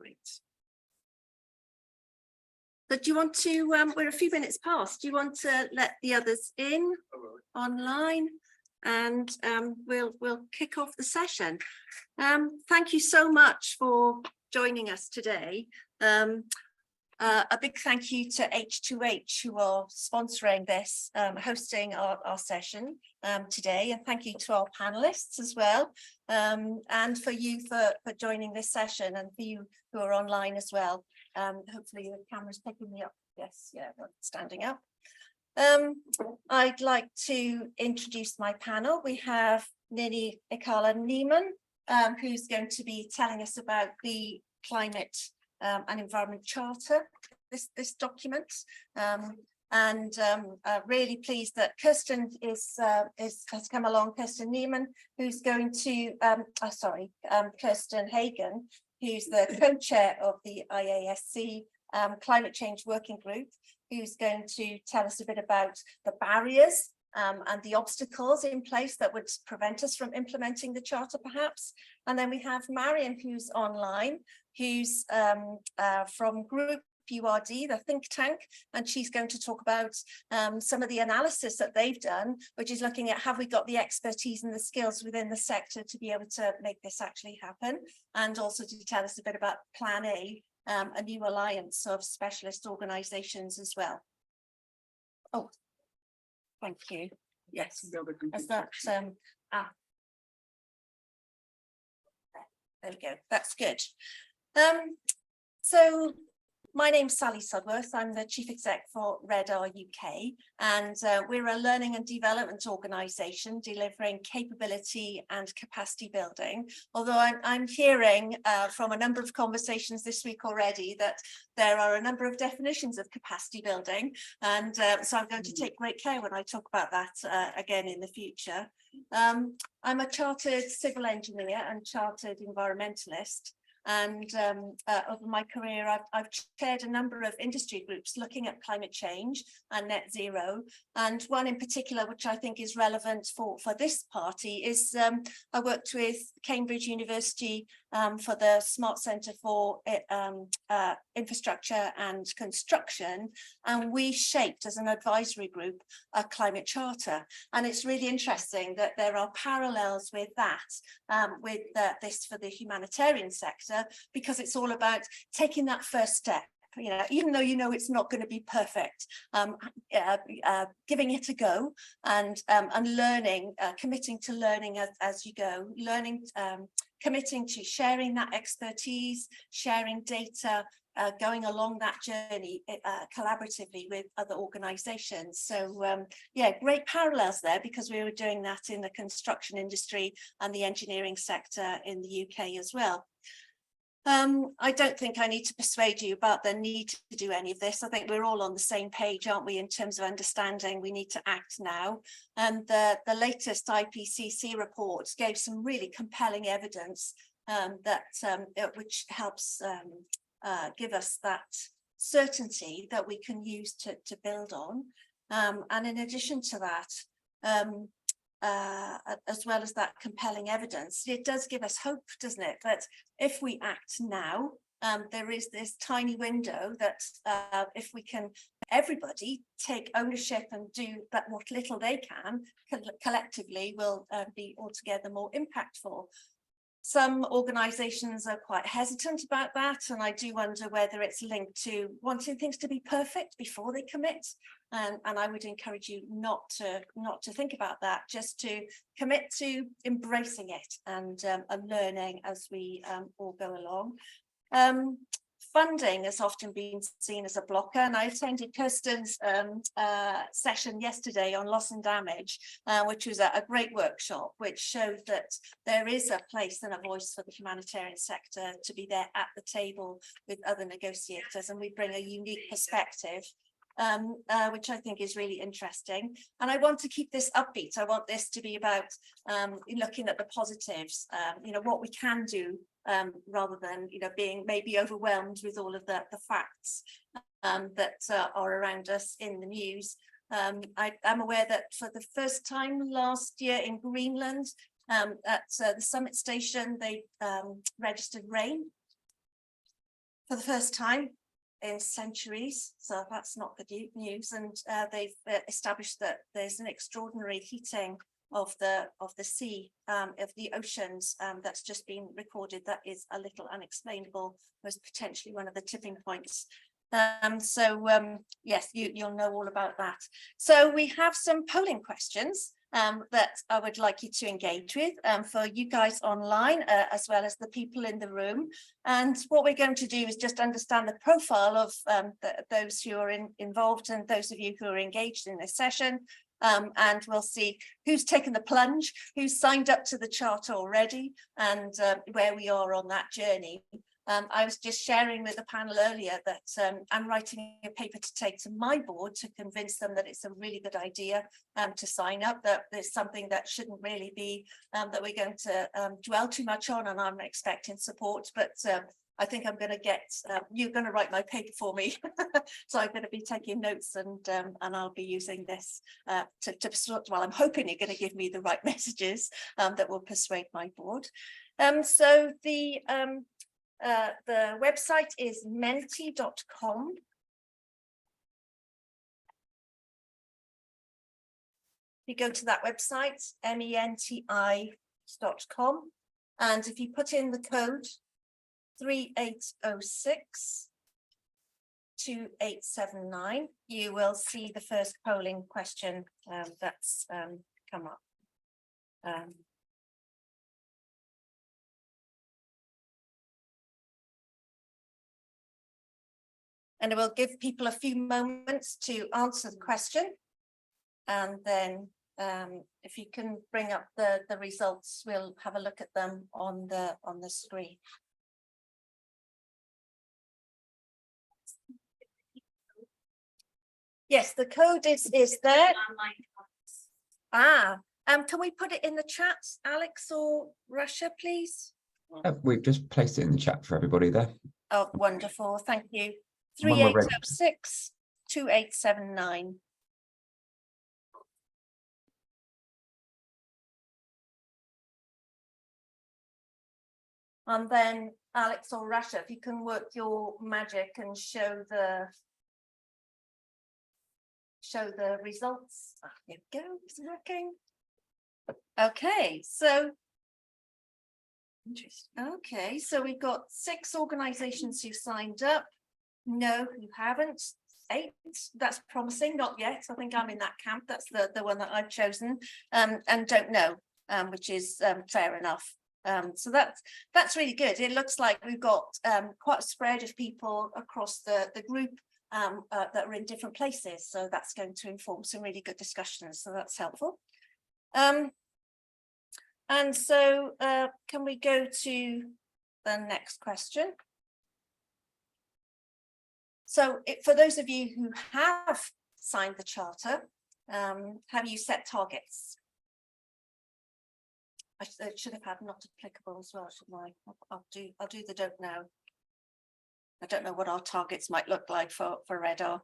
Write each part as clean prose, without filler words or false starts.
Great. So do you want to, we're a few minutes past, do you want to let the others in online, and we'll kick off the session. Thank you so much for joining us today. A big thank you to H2H who are sponsoring this, hosting our session today, and thank you to our panelists as well, and for you for joining this session, and for you who are online as well. Hopefully the camera's picking me up. Yes, yeah, standing up. I'd like to introduce my panel. We have Ninni Ikkala Nyman, who's going to be telling us about the climate and environment charter, this document, and really pleased that Kirsten has come along. Kirsten Nyman, who's going to Kirsten Hagen, who's the co-chair of the IASC Climate Change Working Group, who's going to tell us a bit about the barriers and the obstacles in place that would prevent us from implementing the charter, perhaps. And then we have Marion, who's online, who's from Groupe URD, the think tank, and she's going to talk about some of the analysis that they've done, which is looking at, have we got the expertise and the skills within the sector to be able to make this actually happen, and also to tell us a bit about Plan A, a new alliance of specialist organisations as well. Oh, thank you. Yes, as that, there we go, that's good. So my name's Sally Sudworth. I'm the Chief Exec for RedR UK, and we're a learning and development organisation delivering capability and capacity building. Although I'm hearing from a number of conversations this week already that there are a number of definitions of capacity building, and so I'm going to take great care when I talk about that again in the future. I'm a chartered civil engineer and chartered environmentalist. And over my career, I've chaired a number of industry groups looking at climate change and net zero. And one in particular, which I think is relevant for this party, is I worked with Cambridge University for the Smart Centre for Infrastructure and Construction. And we shaped, as an advisory group, a climate charter. And it's really interesting that there are parallels with that, with this for the humanitarian sector, because it's all about taking that first step. You know, even though you know it's not going to be perfect, giving it a go, and learning, committing to learning as you go, learning, committing to sharing that expertise, sharing data, going along that journey collaboratively with other organisations. So yeah, great parallels there, because we were doing that in the construction industry and the engineering sector in the UK as well. I don't think I need to persuade you about the need to do any of this. I think we're all on the same page, aren't we, in terms of understanding we need to act now. And the latest IPCC report gave some really compelling evidence which helps give us that certainty that we can use to build on. And in addition to that, as well as that compelling evidence, it does give us hope, doesn't it, that if we act now, there is this tiny window that if we can, everybody take ownership and do that what little they can, collectively will be altogether more impactful. Some organisations are quite hesitant about that, and I do wonder whether it's linked to wanting things to be perfect before they commit. And I would encourage you not to think about that, just to commit to embracing it and learning as we all go along. Funding has often been seen as a blocker, and I attended Kirsten's session yesterday on loss and damage, which was a great workshop, which showed that there is a place and a voice for the humanitarian sector to be there at the table with other negotiators, and we bring a unique perspective, which I think is really interesting. And I want to keep this upbeat. I want this to be about looking at the positives, you know, what we can do, rather than, you know, being maybe overwhelmed with all of the facts that are around us in the news. I am aware that for the first time last year in Greenland, at the summit station, they registered rain. for the first time in centuries, so that's not good news. And they've established that there's an extraordinary heating of the sea, of the oceans, that's just been recorded. That is a little unexplainable, was potentially one of the tipping points. Yes, you'll know all about that. So we have some polling questions that I would like you to engage with for you guys online, as well as the people in the room. And what we're going to do is just understand the profile of those who are involved and those of you who are engaged in this session. And we'll see who's taken the plunge, who's signed up to the charter already, and where we are on that journey. I was just sharing with the panel earlier that I'm writing a paper to take to my board to convince them that it's a really good idea to sign up, that there's something that shouldn't really be, that we're going to dwell too much on, and I'm expecting support. But I think I'm going to get, you're going to write my paper for me. So I'm going to be taking notes, and I'll be using this well, I'm hoping you're going to give me the right messages that will persuade my board. So the website is menti.com. You go to that website, menti.com, and if you put in the code 3806 2879, you will see the first polling question that's come up. And it will give people a few moments to answer the question. And then if you can bring up the results, we'll have a look at them on the screen. Yes, the code is there. Can we put it in the chat, Alex or Russia, please? We've just placed it in the chat for everybody there. Oh, wonderful. Thank you. 3806 2879. And then Alex or Rasha, if you can work your magic and show the results. Here we go. Is it working? Okay, so interesting. Okay, so we've got 6 organizations who signed up. No, who haven't. 8. That's promising. Not yet. I think I'm in that camp. That's the one that I've chosen. And don't know, which is fair enough. So that's really good. It looks like we've got quite a spread of people across the group that are in different places. So that's going to inform some really good discussions. So that's helpful. And so can we go to the next question? So for those of you who have signed the charter, have you set targets? I should have had not applicable as well, shouldn't I? I'll do the don't know. I don't know what our targets might look like for RedR.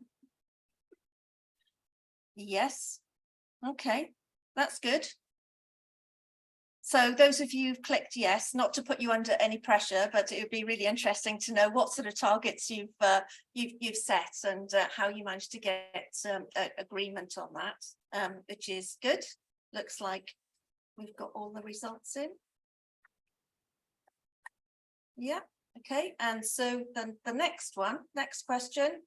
Yes. Okay, that's good. So those of you who've clicked yes, not to put you under any pressure, but it would be really interesting to know what sort of targets you've set and how you managed to get agreement on that, which is good. Looks like we've got all the results in. Yeah, okay. And so then the next question.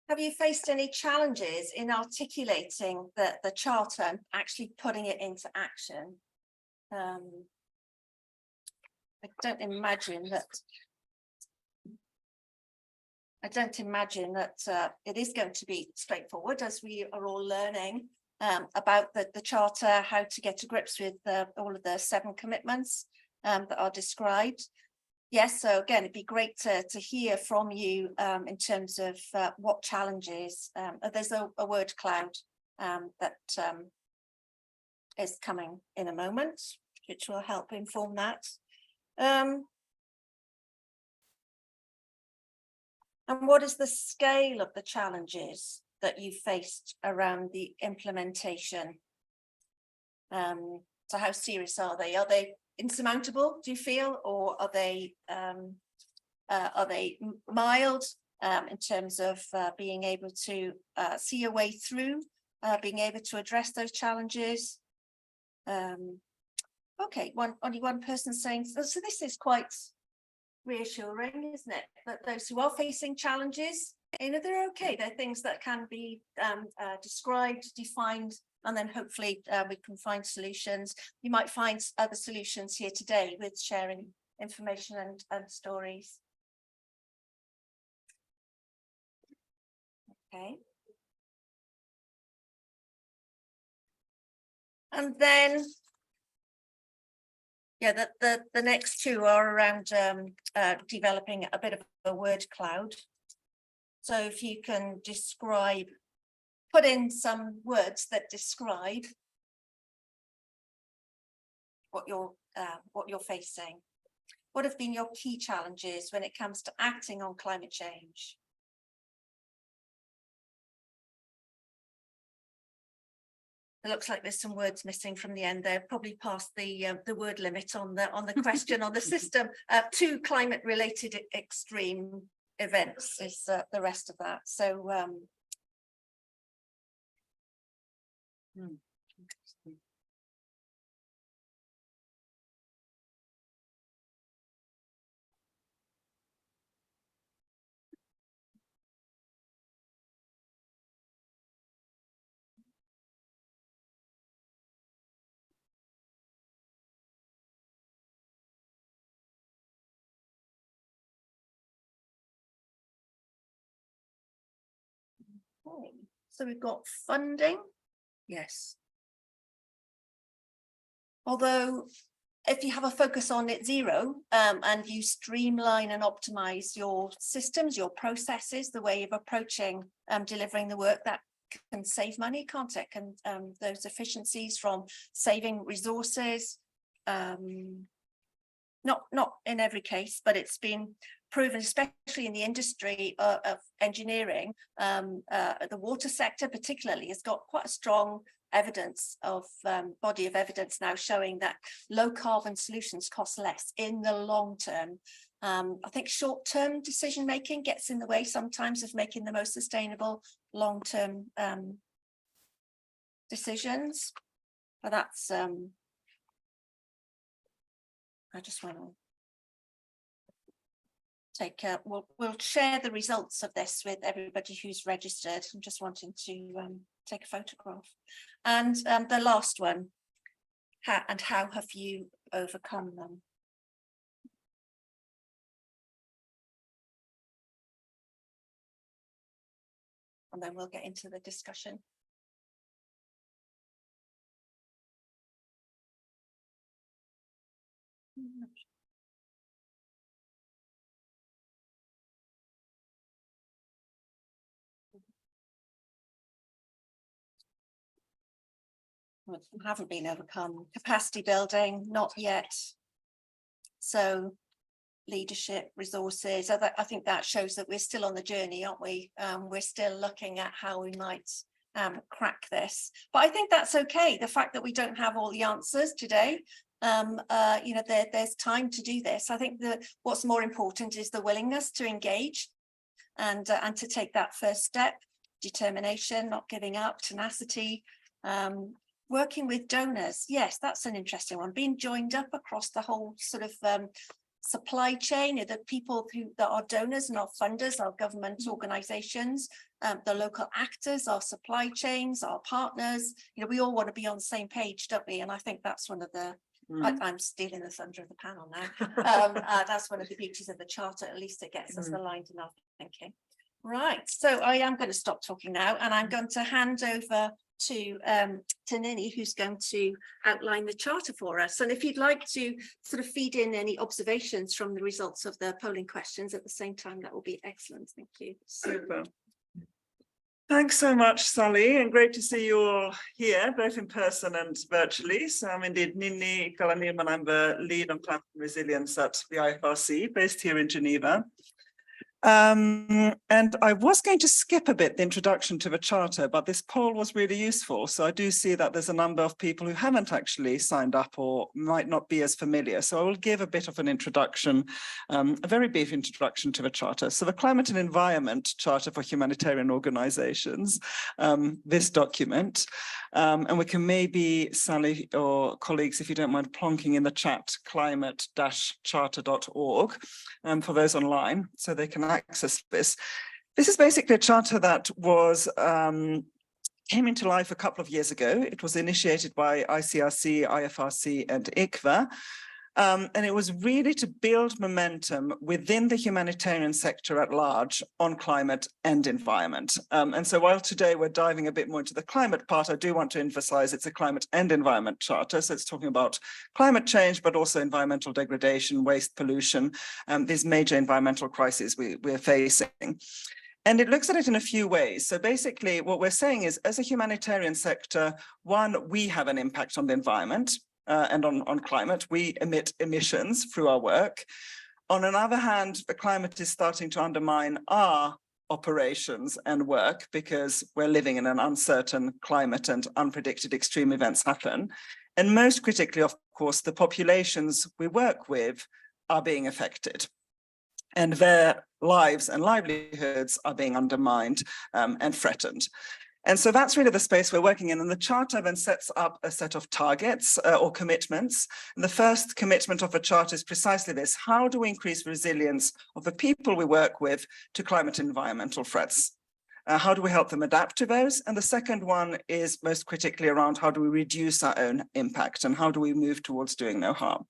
Have you faced any challenges in articulating the charter and actually putting it into action? I don't imagine that it is going to be straightforward, as we are all learning about the charter, how to get to grips with all of the 7 commitments that are described. Yes, so again, it'd be great to hear from you in terms of what challenges. There's a word cloud that is coming in a moment, which will help inform that. And what is the scale of the challenges that you faced around the implementation? So how serious are they? Are they insurmountable, do you feel, or are they mild in terms of being able to see a way through, being able to address those challenges? Okay, only one person saying, so this is quite reassuring, isn't it? That those who are facing challenges, they're okay. They're things that can be described, defined, and then hopefully we can find solutions. You might find other solutions here today with sharing information and stories. Okay. And then, yeah, the next two are around developing a bit of a word cloud. So if you can describe, put in some words that describe what you're facing. What have been your key challenges when it comes to acting on climate change? It looks like there's some words missing from the end there, probably past the word limit on the question on the system. Two climate related extreme events is the rest of that. So okay. So we've got funding, yes. Although if you have a focus on net zero and you streamline and optimize your systems, your processes, the way of approaching delivering the work, that can save money, can't it? And those efficiencies from saving resources, not in every case, but it's been proven, especially in the industry of engineering. The water sector particularly has got quite a strong evidence of body of evidence now showing that low carbon solutions cost less in the long term. I think short-term decision making gets in the way sometimes of making the most sustainable long-term decisions, but that's I just want to take we'll share the results of this with everybody who's registered. I'm just wanting to take a photograph. And the last one, how have you overcome them? And then we'll get into the discussion. Haven't been overcome. Capacity building, not yet. So leadership, resources, I think that shows that we're still on the journey, aren't we? We're still looking at how we might crack this. But I think that's okay. The fact that we don't have all the answers today, there's time to do this. I think that what's more important is the willingness to engage and to take that first step, determination, not giving up, tenacity. Working with donors, yes, that's an interesting one. Being joined up across the whole sort of supply chain, the people that are donors and our funders, our government organisations, the local actors, our supply chains, our partners. We all want to be on the same page, don't we? And I think that's one of the. I'm stealing the thunder of the panel now. That's one of the beauties of the charter. At least it gets us aligned enough thinking. Right. So I am going to stop talking now, and I'm going to hand over to Ninni, who's going to outline the charter for us. And if you'd like to sort of feed in any observations from the results of the polling questions at the same time, that will be excellent. Thank you. Super. Thanks so much, Sally, and great to see you all here, both in person and virtually. So I'm indeed Ninni Ikkala Nyman. I'm the lead on climate resilience at the IFRC, based here in Geneva. And I was going to skip a bit the introduction to the charter, but this poll was really useful. So I do see that there's a number of people who haven't actually signed up or might not be as familiar. So I will give a bit of an introduction, a very brief introduction to the charter. So the Climate and Environment Charter for Humanitarian Organizations, this document, and we can maybe, Sally or colleagues, if you don't mind plonking in the chat, climate-charter.org for those online, so they can access this. This is basically a charter that was came into life a couple of years ago. It was initiated by ICRC, IFRC, and ICVA. And it was really to build momentum within the humanitarian sector at large on climate and environment. And so while today we're diving a bit more into the climate part, I do want to emphasize it's a climate and environment charter. So it's talking about climate change, but also environmental degradation, waste, pollution, these major environmental crises we're facing. And it looks at it in a few ways. So basically what we're saying is, as a humanitarian sector, one, we have an impact on the environment. And on climate, we emit emissions through our work. On the other hand, the climate is starting to undermine our operations and work because we're living in an uncertain climate and unpredicted extreme events happen. And most critically, of course, the populations we work with are being affected. And their lives and livelihoods are being undermined and threatened. And so that's really the space we're working in. And the charter then sets up a set of targets or commitments. And the first commitment of the charter is precisely this: how do we increase resilience of the people we work with to climate and environmental threats? How do we help them adapt to those? And the second one is most critically around how do we reduce our own impact and how do we move towards doing no harm?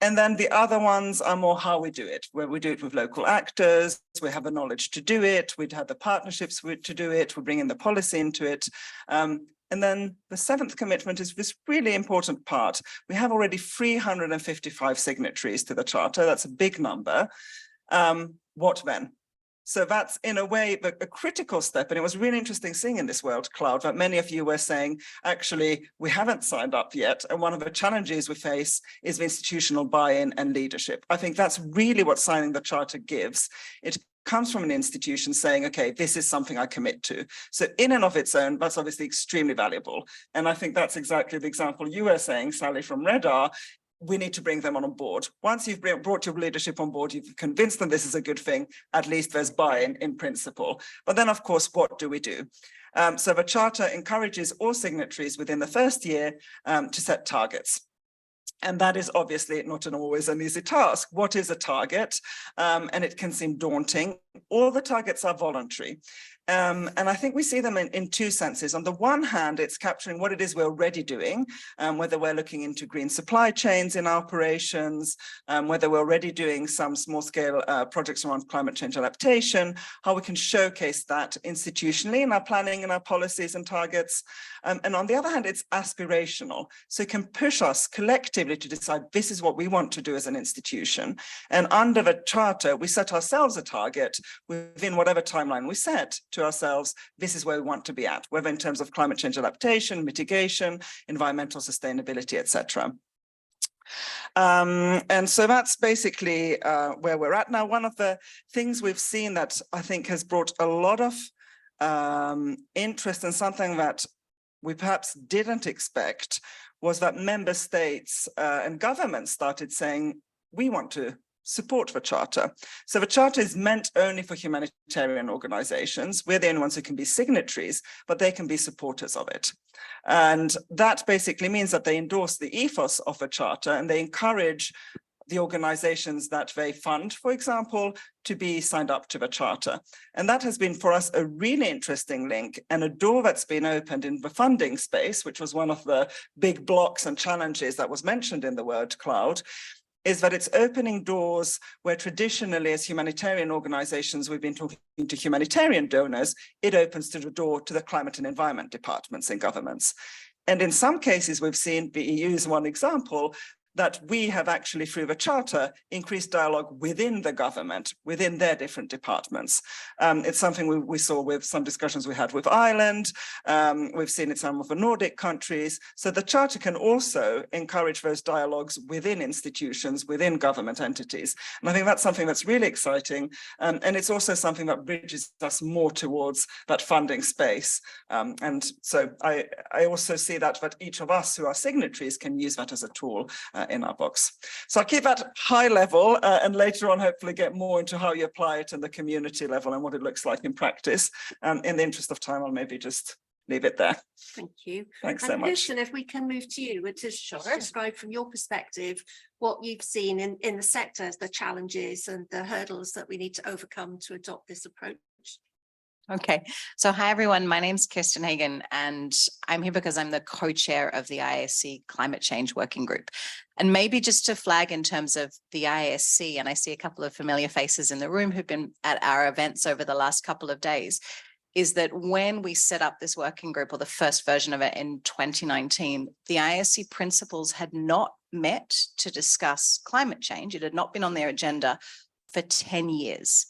And then the other ones are more how we do it, where we do it with local actors, we have the knowledge to do it, we'd have the partnerships to do it, we bring in the policy into it. And then the seventh commitment is this really important part. We have already 355 signatories to the charter. That's a big number. What then? So that's in a way a critical step. And it was really interesting seeing in this World Cloud that many of you were saying, actually, we haven't signed up yet. And one of the challenges we face is the institutional buy-in and leadership. I think that's really what signing the charter gives. It comes from an institution saying, okay, this is something I commit to. So in and of its own, that's obviously extremely valuable. And I think that's exactly the example you were saying, Sally, from RedR. We need to bring them on board. Once you've brought your leadership on board, you've convinced them this is a good thing, at least there's buy-in in principle. But then, of course, what do we do? So the charter encourages all signatories within the first year to set targets. And that is obviously not always an easy task. What is a target? And it can seem daunting. All the targets are voluntary. And I think we see them in two senses. On the one hand, it's capturing what it is we're already doing, whether we're looking into green supply chains in our operations, whether we're already doing some small-scale projects around climate change adaptation, how we can showcase that institutionally in our planning and our policies and targets. And on the other hand, it's aspirational. So it can push us collectively to decide this is what we want to do as an institution. And under the charter, we set ourselves a target within whatever timeline we set to ourselves. This is where we want to be at, whether in terms of climate change adaptation, mitigation, environmental sustainability, etc. And so that's basically where we're at now. One of the things we've seen that I think has brought a lot of interest and something that we perhaps didn't expect was that member states and governments started saying, we want to support the charter. So the charter is meant only for humanitarian organizations. We're the only ones who can be signatories, but they can be supporters of it. And that basically means that they endorse the ethos of the charter and they encourage the organizations that they fund, for example, to be signed up to the charter. And that has been for us a really interesting link and a door that's been opened in the funding space, which was one of the big blocks and challenges that was mentioned in the World Cloud, is that it's opening doors where traditionally as humanitarian organizations, we've been talking to humanitarian donors, it opens the door to the climate and environment departments in governments. And in some cases, we've seen, the EU is one example, that we have actually, through the charter, increased dialogue within the government, within their different departments. It's something we saw with some discussions we had with Ireland. We've seen it in some of the Nordic countries. So the charter can also encourage those dialogues within institutions, within government entities. And I think that's something that's really exciting. And it's also something that bridges us more towards that funding space. And so I also see that each of us who are signatories can use that as a tool in our box. So I'll keep that high level and later on hopefully get more into how you apply it in the community level and what it looks like in practice. In the interest of time, I'll maybe just leave it there. Thank you. Thanks so much. Kirsten, if we can move to you and to describe from your perspective what you've seen in the sector, the challenges and the hurdles that we need to overcome to adopt this approach. Okay, so hi everyone, my name's Kirsten Hagen and I'm here because I'm the co-chair of the IFRC Climate Change Working Group. And maybe just to flag in terms of the IFRC, and I see a couple of familiar faces in the room who've been at our events over the last couple of days, is that when we set up this working group, or the first version of it in 2019, the IFRC principals had not met to discuss climate change. It had not been on their agenda for 10 years.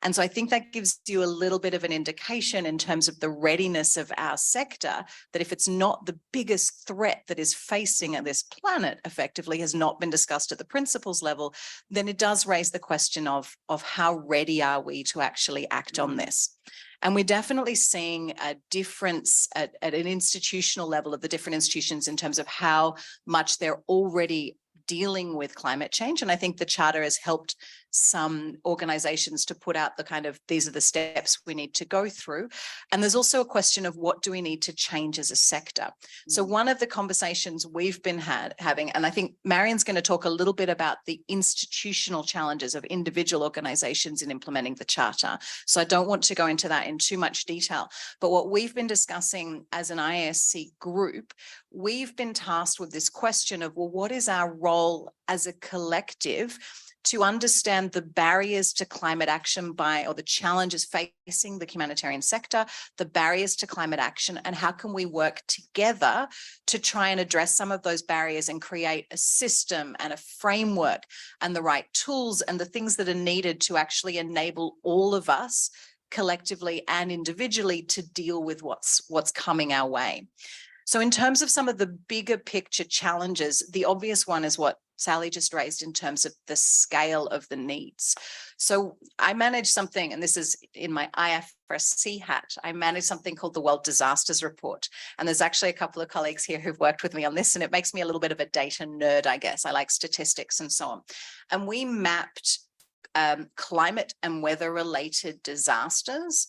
And so I think that gives you a little bit of an indication in terms of the readiness of our sector, that if it's not the biggest threat that is facing this planet effectively has not been discussed at the principles level, then it does raise the question of how ready are we to actually act on this? And we're definitely seeing a difference at an institutional level of the different institutions in terms of how much they're already dealing with climate change. And I think the charter has helped some organizations to put out the kind of, these are the steps we need to go through. And there's also a question of what do we need to change as a sector? So one of the conversations we've been having, and I think Marion's going to talk a little bit about the institutional challenges of individual organizations in implementing the charter. So I don't want to go into that in too much detail, but what we've been discussing as an IFRC group, we've been tasked with this question of, well, what is our role as a collective to understand the barriers to climate action or the challenges facing the humanitarian sector, the barriers to climate action, and how can we work together to try and address some of those barriers and create a system and a framework and the right tools and the things that are needed to actually enable all of us collectively and individually to deal with what's coming our way. So in terms of some of the bigger picture challenges, the obvious one is what Sally just raised in terms of the scale of the needs. So I manage something, and this is in my IFRC hat, I manage something called the World Disasters Report. And there's actually a couple of colleagues here who've worked with me on this, and it makes me a little bit of a data nerd, I guess. I like statistics and so on. And we mapped climate and weather related disasters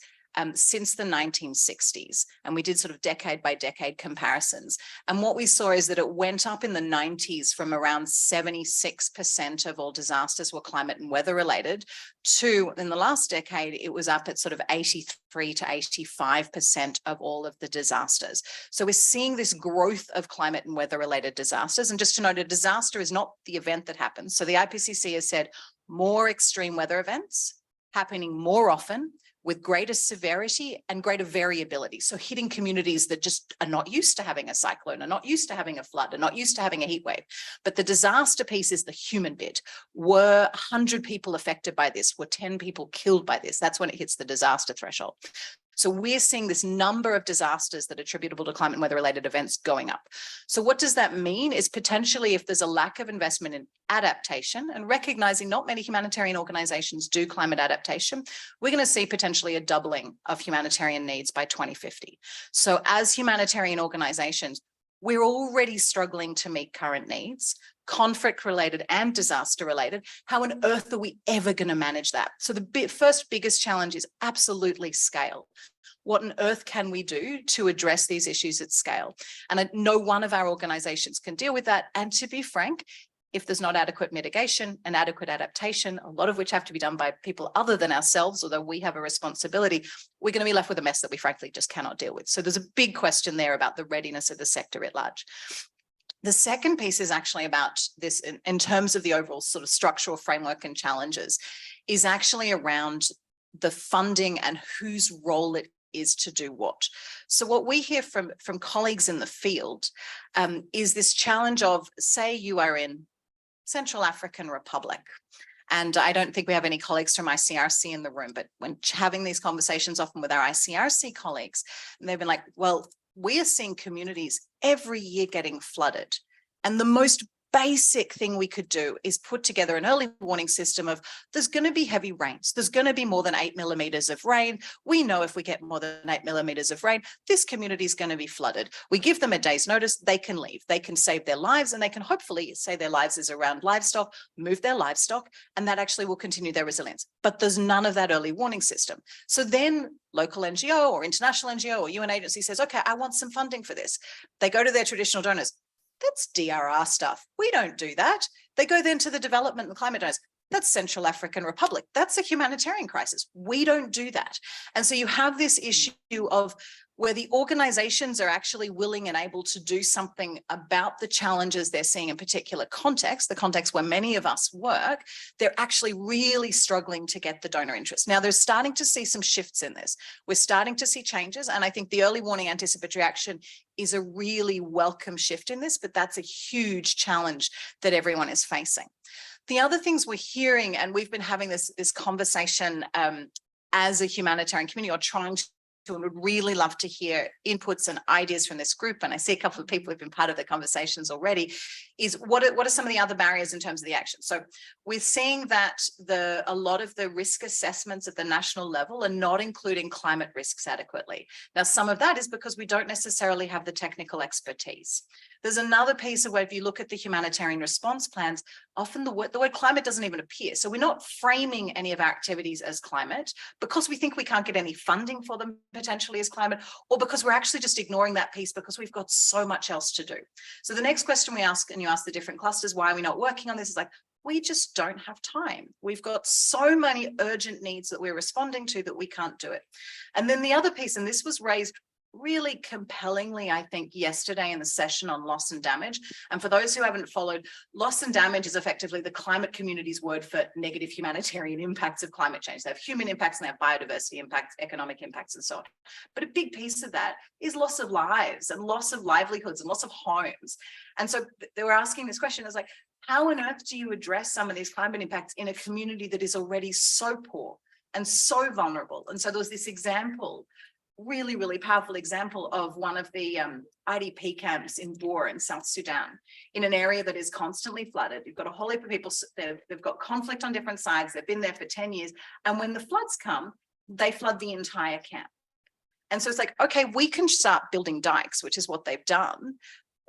since the 1960s. And we did sort of decade by decade comparisons. And what we saw is that it went up in the 90s from around 76% of all disasters were climate and weather related to, in the last decade, it was up at sort of 83 to 85% of all of the disasters. So we're seeing this growth of climate and weather related disasters. And just to note, a disaster is not the event that happens. So the IPCC has said more extreme weather events happening more often, with greater severity and greater variability. So hitting communities that just are not used to having a cyclone, are not used to having a flood, are not used to having a heat wave. But the disaster piece is the human bit. Were 100 people affected by this? Were 10 people killed by this? That's when it hits the disaster threshold. So we're seeing this number of disasters that are attributable to climate and weather related events going up. So what does that mean is potentially if there's a lack of investment in adaptation and recognizing not many humanitarian organizations do climate adaptation, we're going to see potentially a doubling of humanitarian needs by 2050. So as humanitarian organizations, we're already struggling to meet current needs, conflict related and disaster related. How on earth are we ever going to manage that? So the first biggest challenge is absolutely scale. What on earth can we do to address these issues at scale? And no one of our organizations can deal with that. And to be frank, if there's not adequate mitigation and adequate adaptation, a lot of which have to be done by people other than ourselves, although we have a responsibility, we're going to be left with a mess that we frankly just cannot deal with. So there's a big question there about the readiness of the sector at large. The second piece is actually about this in terms of the overall sort of structural framework and challenges, is actually around the funding and whose role it is to do what. So what we hear from colleagues in the field is this challenge of, say you are in Central African Republic. And I don't think we have any colleagues from ICRC in the room, but when having these conversations often with our ICRC colleagues, and they've been like, well, we are seeing communities every year getting flooded. And the most basic thing we could do is put together an early warning system of there's going to be heavy rains. There's going to be more than 8 millimeters of rain. We know if we get more than 8 millimeters of rain, this community is going to be flooded. We give them a day's notice, they can leave, they can save their lives, and they can hopefully say their lives is around livestock, move their livestock, and that actually will continue their resilience. But there's none of that early warning system. So then local NGO or international NGO or UN agency says, okay, I want some funding for this. They go to their traditional donors. That's DRR stuff. We don't do that. They go then to the development and climate donors. That's Central African Republic. That's a humanitarian crisis. We don't do that. And so you have this issue of where the organizations are actually willing and able to do something about the challenges they're seeing in particular context, the context where many of us work, they're actually really struggling to get the donor interest. Now, they're starting to see some shifts in this. We're starting to see changes, and I think the early warning anticipatory action is a really welcome shift in this, but that's a huge challenge that everyone is facing. The other things we're hearing, and we've been having this conversation as a humanitarian community, or trying to, and would really love to hear inputs and ideas from this group. And I see a couple of people who've been part of the conversations already, is what are some of the other barriers in terms of the action? So we're seeing that a lot of the risk assessments at the national level are not including climate risks adequately. Now, some of that is because we don't necessarily have the technical expertise. There's another piece of where if you look at the humanitarian response plans, often the word climate doesn't even appear. So we're not framing any of our activities as climate because we think we can't get any funding for them potentially as climate, or because we're actually just ignoring that piece because we've got so much else to do. So the next question we ask, and you ask the different clusters, why are we not working on this, is like, we just don't have time. We've got so many urgent needs that we're responding to that we can't do it. And then the other piece, and this was raised really compellingly, I think, yesterday in the session on loss and damage. And for those who haven't followed, loss and damage is effectively the climate community's word for negative humanitarian impacts of climate change. They have human impacts and they have biodiversity impacts, economic impacts, and so on. But a big piece of that is loss of lives and loss of livelihoods and loss of homes. And so they were asking this question, is like, how on earth do you address some of these climate impacts in a community that is already so poor and so vulnerable? And so there was this example, really, really powerful example of one of the IDP camps in Bor in South Sudan, in an area that is constantly flooded. You've got a whole heap of people, they've got conflict on different sides, they've been there for 10 years. And when the floods come, they flood the entire camp. And so it's like, okay, we can start building dikes, which is what they've done.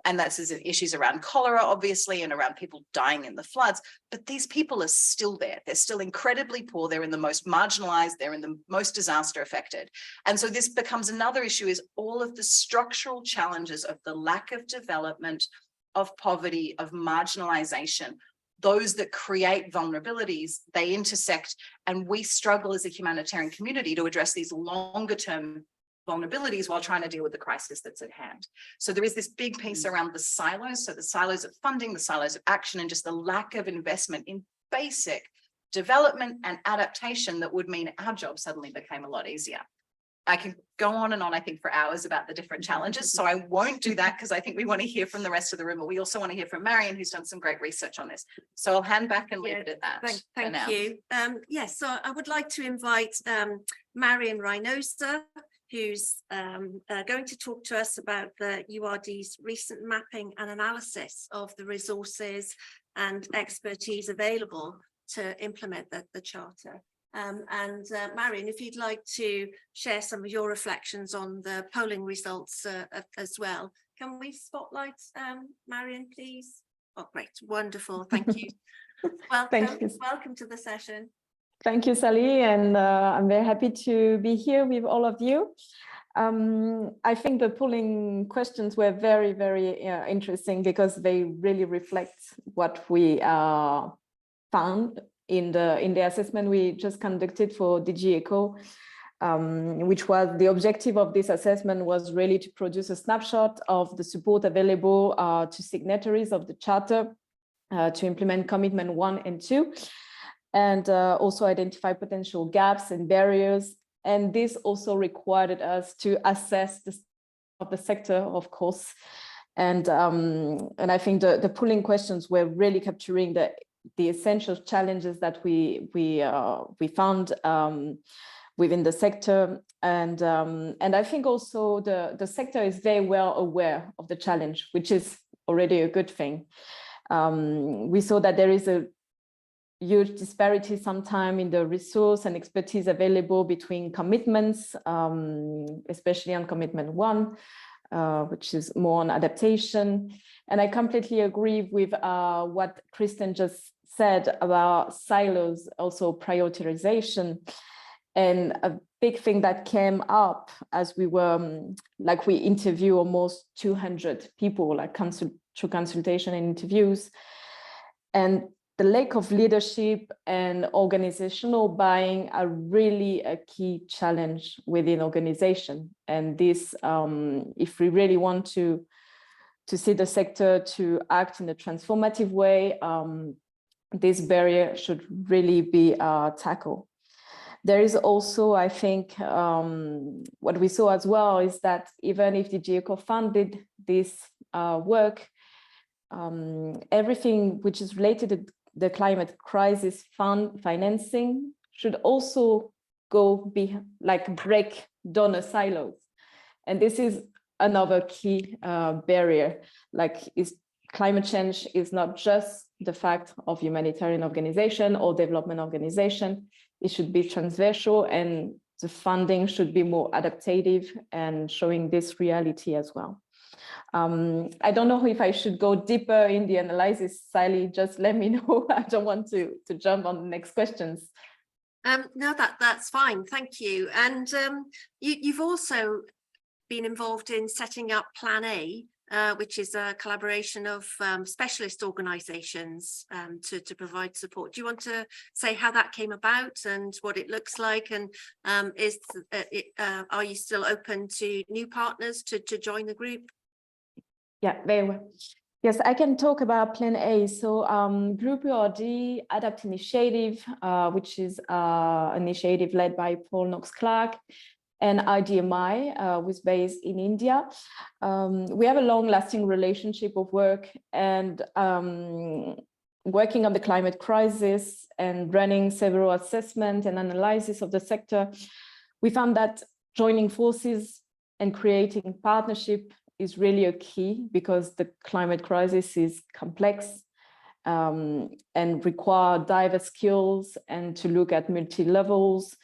And that's issues around cholera, obviously, and around people dying in the floods. But these people are still there. They're still incredibly poor. They're in the most marginalized. They're in the most disaster affected. And so this becomes another issue, is all of the structural challenges of the lack of development, of poverty, of marginalization, those that create vulnerabilities, they intersect. And we struggle as a humanitarian community to address these longer term vulnerabilities while trying to deal with the crisis that's at hand. So there is this big piece around the silos. So the silos of funding, the silos of action, and just the lack of investment in basic development and adaptation that would mean our job suddenly became a lot easier. I can go on and on, I think, for hours about the different challenges. So I won't do that because I think we want to hear from the rest of the room, but we also want to hear from Marion, who's done some great research on this. So I'll hand back and leave it at that. Thank you. Yes, so I would like to invite Marion Reinosa, who's going to talk to us about the URD's recent mapping and analysis of the resources and expertise available to implement the Charter. Marion, if you'd like to share some of your reflections on the polling results as well. Can we spotlight Marion, please? Oh, great, wonderful, thank you. Welcome to the session. Thank you, Sally, and I'm very happy to be here with all of you. I think the polling questions were very, very interesting because they really reflect what we found in the assessment we just conducted for DG ECO, which was the objective of this assessment was really to produce a snapshot of the support available to signatories of the Charter to implement Commitment 1 and 2. And also identify potential gaps and barriers. And this also required us to assess the sector, of course, And I think the polling questions were really capturing the essential challenges that we found within the sector. And I think also the sector is very well aware of the challenge, which is already a good thing. We saw that there is a huge disparity sometimes in the resource and expertise available between commitments, especially on commitment 1, which is more on adaptation. And I completely agree with what Crescent just said about silos, also prioritization. And a big thing that came up as we were, we interview almost 200 people, through consultation and interviews. And the lack of leadership and organizational buying are really a key challenge within organization. And this, if we really want to see the sector to act in a transformative way, this barrier should really be tackled. There is also, I think, what we saw as well is that even if the GECO funded this work, everything which is related to the climate crisis fund financing should also break donor silos. And this is another key barrier. Climate change is not just the fact of humanitarian organization or development organization. It should be transversal, and the funding should be more adaptive and showing this reality as well. I don't know if I should go deeper in the analysis, Sally, just let me know. I don't want to jump on the next questions. No, that's fine, thank you. And you've also been involved in setting up Plan A, which is a collaboration of specialist organisations to provide support. Do you want to say how that came about and what it looks like? And are you still open to new partners to join the group? Yeah, very well. Yes, I can talk about Plan A. So Groupe URD Adapt Initiative, which is an initiative led by Paul Knox-Clark, and IDMI, who's based in India. We have a long-lasting relationship of work, and working on the climate crisis and running several assessments and analysis of the sector. We found that joining forces and creating partnership is really a key, because the climate crisis is complex and require diverse skills and to look at multi-levels.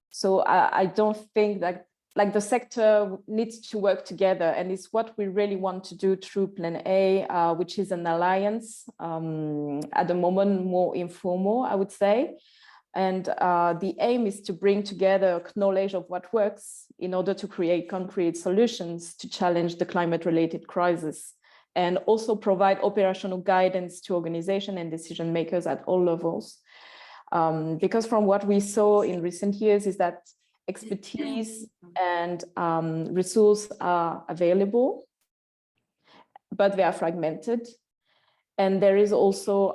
So I don't think that the sector needs to work together, and it's what we really want to do through Plan A, which is an alliance, at the moment more informal, I would say. And the aim is to bring together knowledge of what works in order to create concrete solutions to challenge the climate-related crisis, and also provide operational guidance to organizations and decision makers at all levels. Because from what we saw in recent years is that expertise and resources are available, but they are fragmented. And there is also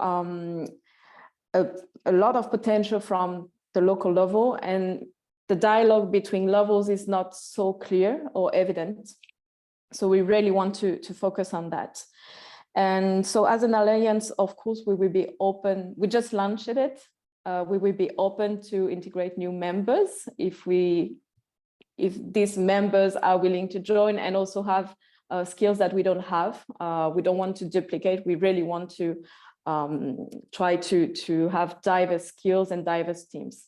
a lot of potential from the local level, and the dialogue between levels is not so clear or evident. So we really want to focus on that. And so as an alliance, of course, we will be open. We just launched it. We will be open to integrate new members if these members are willing to join and also have skills that we don't have. We don't want to duplicate. We really want to try to have diverse skills and diverse teams.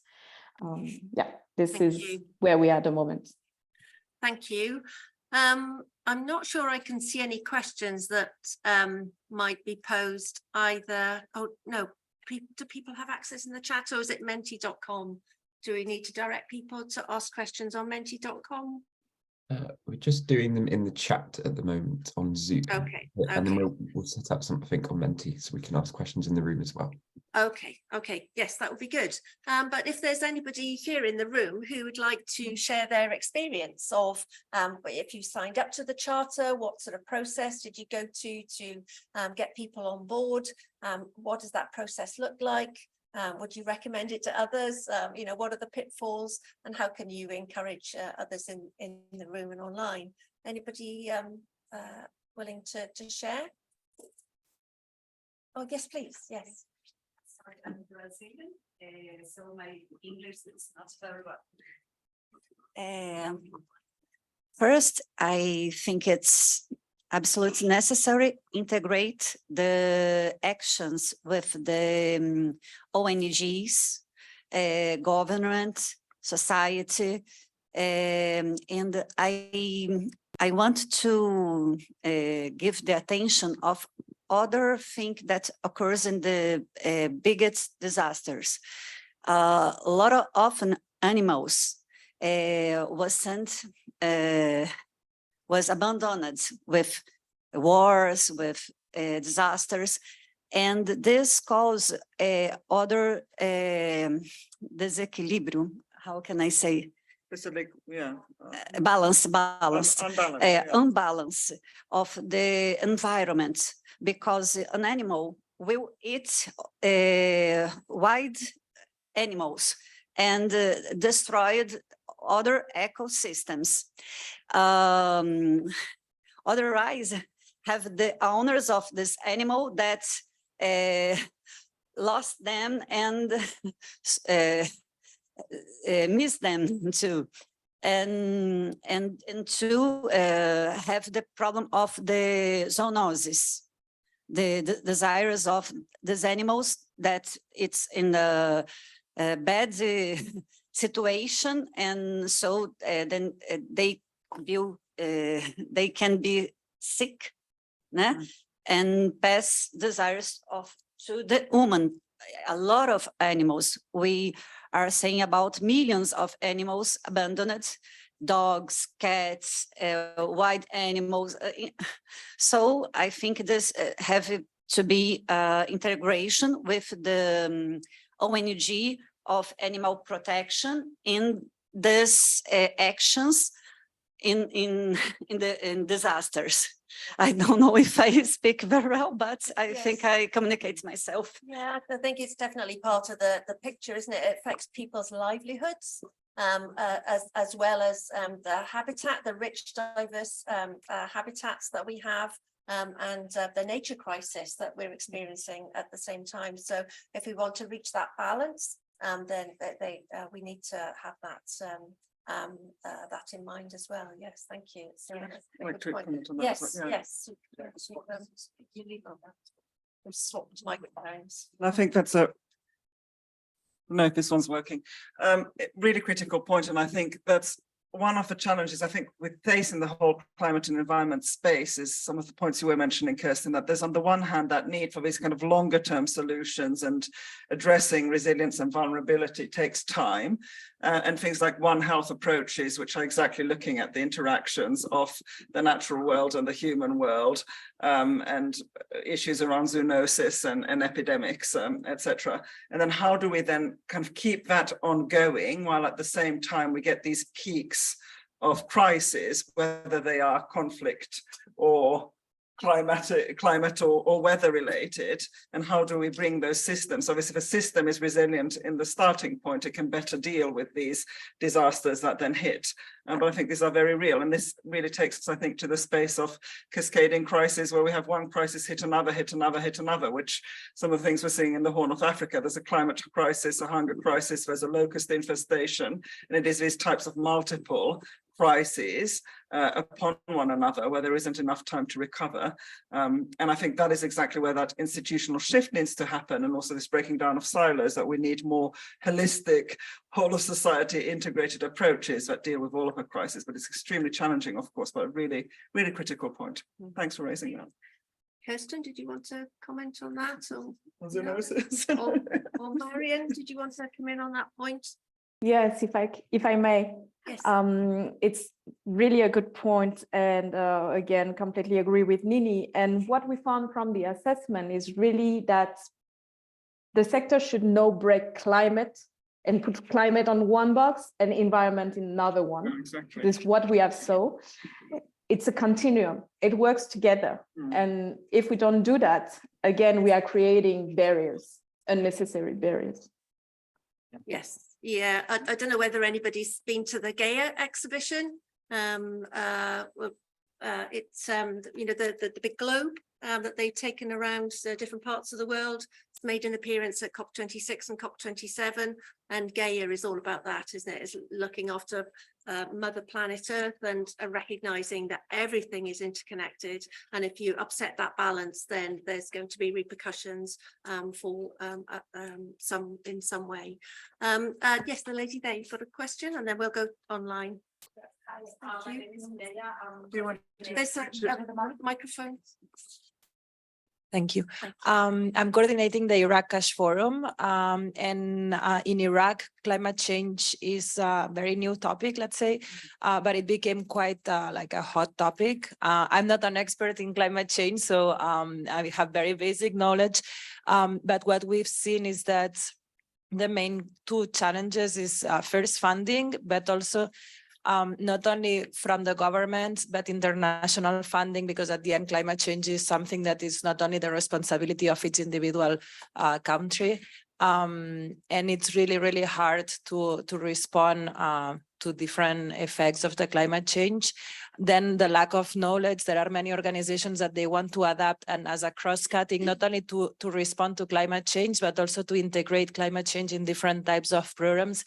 Yeah, this is where we are at the moment. Thank you. I'm not sure I can see any questions that might be posed either. Oh, no. Do people have access in the chat, or is it menti.com? Do we need to direct people to ask questions on menti.com? We're just doing them in the chat at the moment on Zoom. Okay. And then we'll set up something on Menti so we can ask questions in the room as well. Okay. Yes, that would be good. But if there's anybody here in the room who would like to share their experience of if you signed up to the charter, what sort of process did you go to get people on board? What does that process look like? Would you recommend it to others? What are the pitfalls, and how can you encourage others in the room and online? Anybody willing to share? Oh, yes, please. Yes. Sorry, I'm Brazilian, so my English is not very well. First, I think it's absolutely necessary integrate the actions with the ONGs, government, society, and I want to give the attention of other thing that occurs in the biggest disasters. A lot of often animals was abandoned with wars, with disasters, and this caused other disequilibrium. How can I say? Unbalance of the environment, because an animal will eat wild animals and destroyed other ecosystems. Otherwise, have the owners of this animal that lost them and miss them too. And to have the problem of the zoonosis, the desires of these animals that it's in a bad situation, and so then they can be sick, and pass desires to the human. A lot of animals, we are saying about millions of animals abandoned, dogs, cats, wild animals. So I think this have to be integration with the ONG of animal protection in these actions in disasters. I don't know if I speak very well, but I think I communicate myself. Yeah, I think it's definitely part of the picture, isn't it? It affects people's livelihoods, as well as the habitat, the rich, diverse habitats that we have, and the nature crisis that we're experiencing at the same time. So if we want to reach that balance, then we need to have that in mind as well. Yes, thank you. Yes, yes. Swapped microphones. I think that's I don't know if this one's working. Really critical point, and I think that's one of the challenges I think we face in the whole climate and environment space is some of the points you were mentioning, Kirsten, that there's on the one hand that need for these kind of longer term solutions, and addressing resilience and vulnerability takes time, and things like One Health approaches, which are exactly looking at the interactions of the natural world and the human world, and issues around zoonosis and epidemics, etc. And then how do we then kind of keep that ongoing while at the same time we get these peaks of crisis, whether they are conflict or climate or weather related, and how do we bring those systems? Obviously, if a system is resilient in the starting point, it can better deal with these disasters that then hit. But I think these are very real, and this really takes us, I think, to the space of cascading crises, where we have one crisis hit another, hit another, hit another, which some of the things we're seeing in the Horn of Africa. There's a climate crisis, a hunger crisis, there's a locust infestation, and it is these types of multiple crises upon one another where there isn't enough time to recover. And I think that is exactly where that institutional shift needs to happen, and also this breaking down of silos, that we need more holistic, whole of society integrated approaches that deal with all of the crises. But it's extremely challenging, of course, but a really, really critical point. Thanks for raising that. Kirsten, did you want to comment on that? Or Marion, did you want to come in on that point? Yes, if I may. Yes. It's really a good point, and again, completely agree with Ninni. And what we found from the assessment is really that the sector should now break climate and put climate on one box and environment in another one. Exactly. This is what we have saw. It's a continuum. It works together. And if we don't do that, again, we are creating barriers, unnecessary barriers. Yes. Yeah, I don't know whether anybody's been to the Gaia exhibition. it's you know, the big globe that they've taken around different parts of the world. It's made an appearance at COP26 and COP27, and Gaia is all about that, isn't it? It's looking after Mother Planet Earth and recognizing that everything is interconnected, and if you upset that balance, then there's going to be repercussions for in some way. Yes, the lady there, you've got a question, and then we'll go online. There's a microphone. Thank you. I'm coordinating the Iraq Cash Forum, and in Iraq, climate change is a very new topic, let's say, but it became quite like a hot topic. I'm not an expert in climate change, so I have very basic knowledge, but what we've seen is that the main two challenges is first funding, but also not only from the government, but international funding, because at the end, climate change is something that is not only the responsibility of each individual country. And it's really, really hard to respond to different effects of the climate change. Then the lack of knowledge, there are many organizations that they want to adapt and as a cross-cutting, not only to respond to climate change, but also to integrate climate change in different types of programs.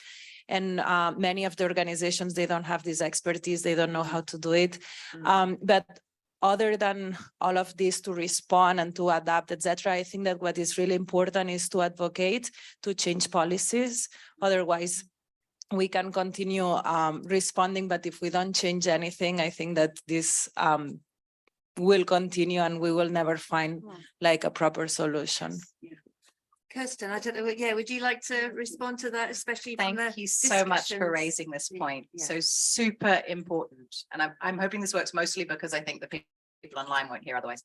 And many of the organizations, they don't have this expertise, they don't know how to do it. But other than all of this, to respond and to adapt, etc., I think that what is really important is to advocate, to change policies. Otherwise, we can continue responding, but if we don't change anything, I think that this will continue and we will never find like a proper solution. Kirsten, I don't know, yeah, would you like to respond to that, especially from Thank the you so much for discussions? raising this point. Yeah. So super important. And I'm hoping this works mostly because I think the people online won't hear otherwise.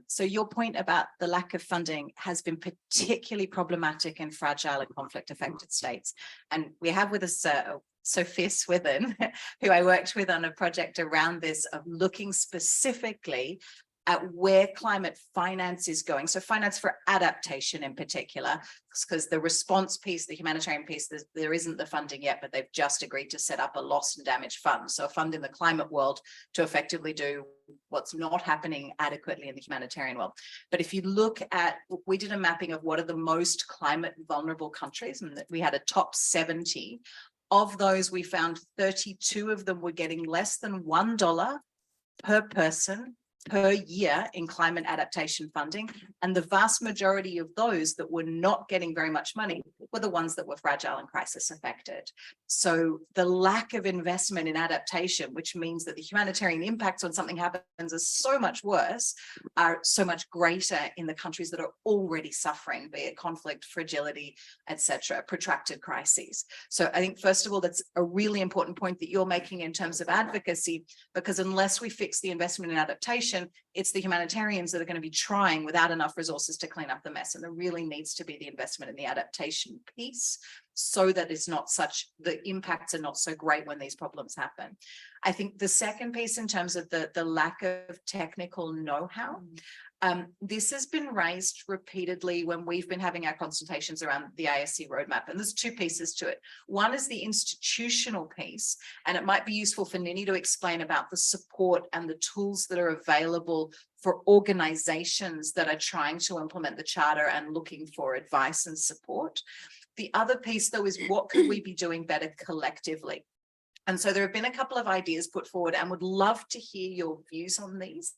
So your point about the lack of funding has been particularly problematic in fragile and conflict affected states. And we have with us Sophia Swithin, who I worked with on a project around this, of looking specifically at where climate finance is going. So finance for adaptation in particular, because the response piece, the humanitarian piece, there isn't the funding yet, but they've just agreed to set up a loss and damage fund. So a fund in the climate world to effectively do what's not happening adequately in the humanitarian world. But if you look at, we did a mapping of what are the most climate vulnerable countries, and we had a top 70. Of those, we found 32 of them were getting less than $1 per person per year in climate adaptation funding. And the vast majority of those that were not getting very much money were the ones that were fragile and crisis affected. So the lack of investment in adaptation, which means that the humanitarian impacts when something happens is so much worse, are so much greater in the countries that are already suffering, be it conflict, fragility, etc., protracted crises. So I think, first of all, that's a really important point that you're making in terms of advocacy, because unless we fix the investment in adaptation, it's the humanitarians that are going to be trying without enough resources to clean up the mess. And there really needs to be the investment in the adaptation piece so that it's not such, the impacts are not so great when these problems happen. I think the second piece in terms of the lack of technical know-how, this has been raised repeatedly when we've been having our consultations around the IFRC roadmap. And there's two pieces to it. One is the institutional piece, and it might be useful for Ninni to explain about the support and the tools that are available for organizations that are trying to implement the charter and looking for advice and support. The other piece, though, is what could we be doing better collectively? And so there have been a couple of ideas put forward, and would love to hear your views on these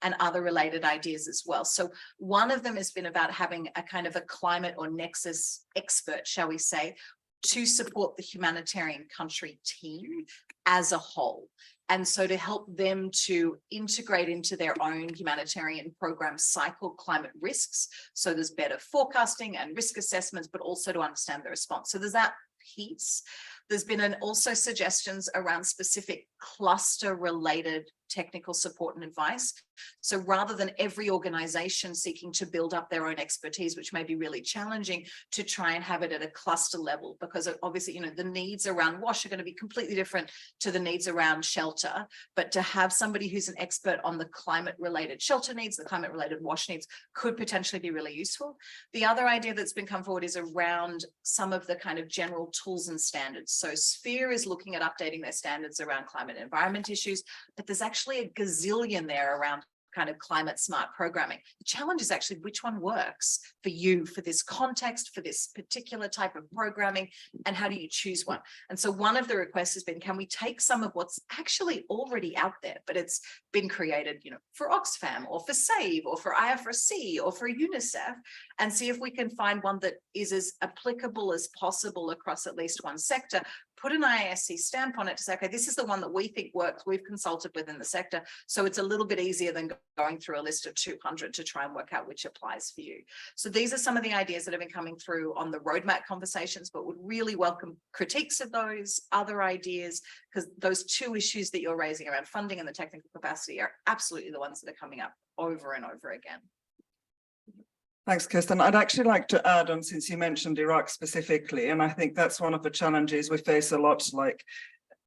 and other related ideas as well. So one of them has been about having a kind of a climate or nexus expert, shall we say, to support the humanitarian country team as a whole. And so to help them to integrate into their own humanitarian program cycle climate risks. So there's better forecasting and risk assessments, but also to understand the response. So there's that piece. There's been also suggestions around specific cluster related technical support and advice. So rather than every organization seeking to build up their own expertise, which may be really challenging, to try and have it at a cluster level, because obviously, you know, the needs around WASH are going to be completely different to the needs around shelter shelter, but to have somebody who's an expert on the climate related shelter needs, the climate related wash needs could potentially be really useful. The other idea that's been come forward is around some of the kind of general tools and standards. So Sphere is looking at updating their standards around climate and environment issues, but there's actually a gazillion there around kind of climate smart programming. The challenge is actually which one works for you, for this context, for this particular type of programming, and how do you choose one? And so one of the requests has been, can we take some of what's actually already out there, but it's been created, you know, for Oxfam or for SAVE or for IFRC or for UNICEF, and see if we can find one that is as applicable as possible across at least one sector, put an IASC stamp on it to say, okay, this is the one that we think works, we've consulted within the sector. So it's a little bit easier than going through a list of 200 to try and work out which applies for you. So these are some of the ideas that have been coming through on the roadmap conversations, but would really welcome critiques of those other ideas, because those two issues that you're raising around funding and the technical capacity are absolutely the ones that are coming up over and over again. Thanks, Kirsten. I'd actually like to add on, since you mentioned Iraq specifically, and I think that's one of the challenges we face a lot, like,